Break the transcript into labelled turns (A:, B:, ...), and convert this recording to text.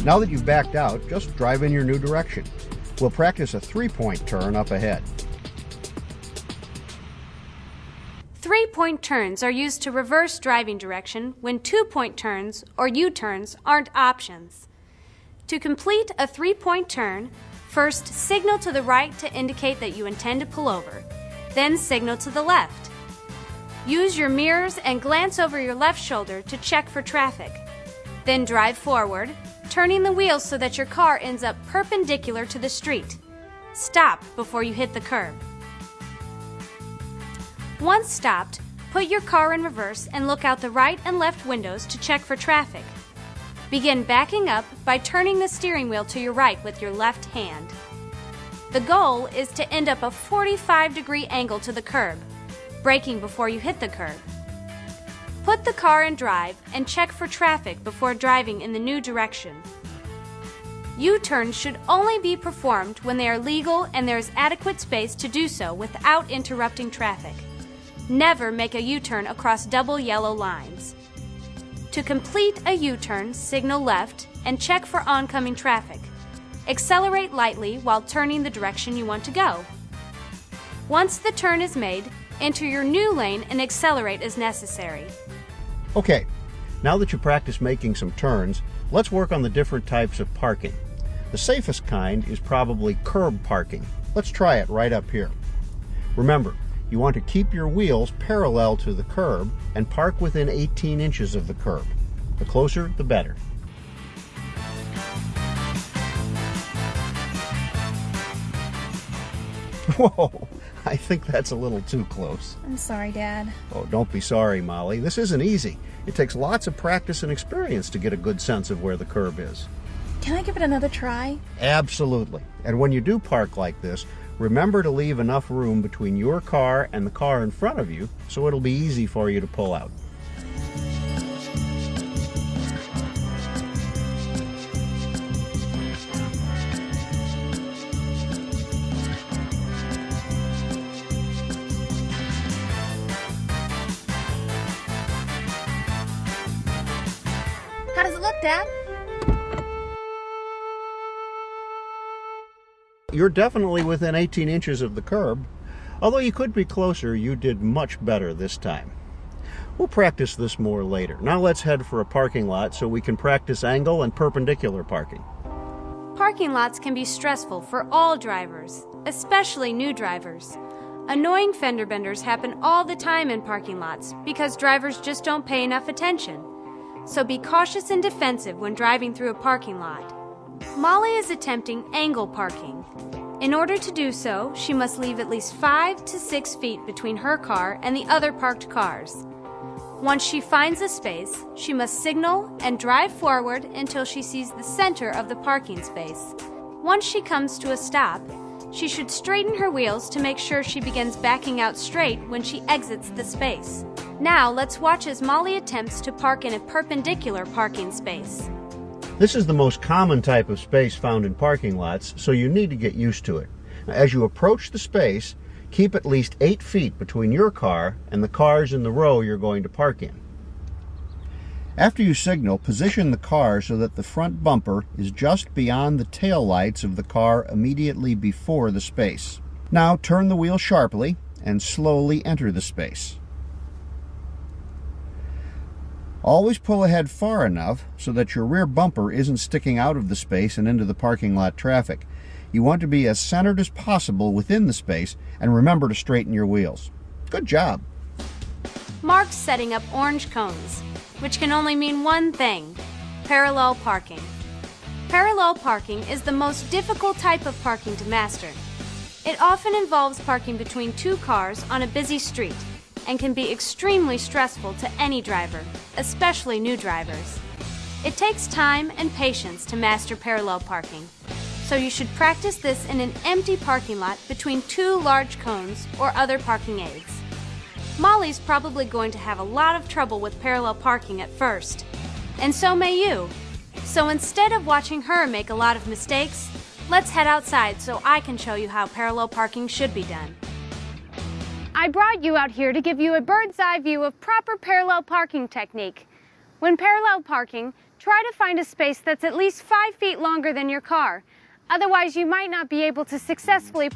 A: Now that you've backed out, just drive in your new direction. We'll practice a 3-point turn up ahead.
B: 3-point turns are used to reverse driving direction when 2-point turns or U-turns aren't options. To complete a 3-point turn, first signal to the right to indicate that you intend to pull over, then signal to the left. Use your mirrors and glance over your left shoulder to check for traffic. Then drive forward, turning the wheels so that your car ends up perpendicular to the street. Stop before you hit the curb. Once stopped, put your car in reverse and look out the right and left windows to check for traffic. Begin backing up by turning the steering wheel to your right with your left hand. The goal is to end up a 45-degree angle to the curb, braking before you hit the curb. Put the car in drive and check for traffic before driving in the new direction. U-turns should only be performed when they are legal and there is adequate space to do so without interrupting traffic. Never make a U-turn across double yellow lines. To complete a U-turn, signal left and check for oncoming traffic. Accelerate lightly while turning the direction you want to go. Once the turn is made, enter your new lane and accelerate as necessary.
A: Okay, now that you practice making some turns, let's work on the different types of parking. The safest kind is probably curb parking. Let's try it right up here. Remember, you want to keep your wheels parallel to the curb and park within 18 inches of the curb. The closer, the better. Whoa, I think that's a little too close.
C: I'm sorry, Dad.
A: Oh, don't be sorry, Molly. This isn't easy. It takes lots of practice and experience to get a good sense of where the curb is.
C: Can I give it another try?
A: Absolutely. And when you do park like this, remember to leave enough room between your car and the car in front of you so it'll be easy for you to pull out.
C: How does it look, Dad?
A: You're definitely within 18 inches of the curb. Although you could be closer, you did much better this time. We'll practice this more later. Now let's head for a parking lot so we can practice angle and perpendicular parking.
B: Parking lots can be stressful for all drivers, especially new drivers. Annoying fender benders happen all the time in parking lots because drivers just don't pay enough attention. So be cautious and defensive when driving through a parking lot. Molly is attempting angle parking. In order to do so, she must leave at least 5 to 6 feet between her car and the other parked cars. Once she finds a space, she must signal and drive forward until she sees the center of the parking space. Once she comes to a stop, she should straighten her wheels to make sure she begins backing out straight when she exits the space. Now let's watch as Molly attempts to park in a perpendicular parking space.
A: This is the most common type of space found in parking lots, so you need to get used to it. As you approach the space, keep at least 8 feet between your car and the cars in the row you're going to park in. After you signal, position the car so that the front bumper is just beyond the tail lights of the car immediately before the space. Now turn the wheel sharply and slowly enter the space. Always pull ahead far enough so that your rear bumper isn't sticking out of the space and into the parking lot traffic. You want to be as centered as possible within the space, and remember to straighten your wheels. Good job.
B: Mark's setting up orange cones, which can only mean one thing: parallel parking. Parallel parking is the most difficult type of parking to master. It often involves parking between 2 cars on a busy street and can be extremely stressful to any driver, especially new drivers. It takes time and patience to master parallel parking, so you should practice this in an empty parking lot between 2 large cones or other parking aids. Molly's probably going to have a lot of trouble with parallel parking at first, and so may you. So instead of watching her make a lot of mistakes, let's head outside so I can show you how parallel parking should be done. I brought you out here to give you a bird's eye view of proper parallel parking technique. When parallel parking, try to find a space that's at least 5 feet longer than your car. Otherwise, you might not be able to successfully park.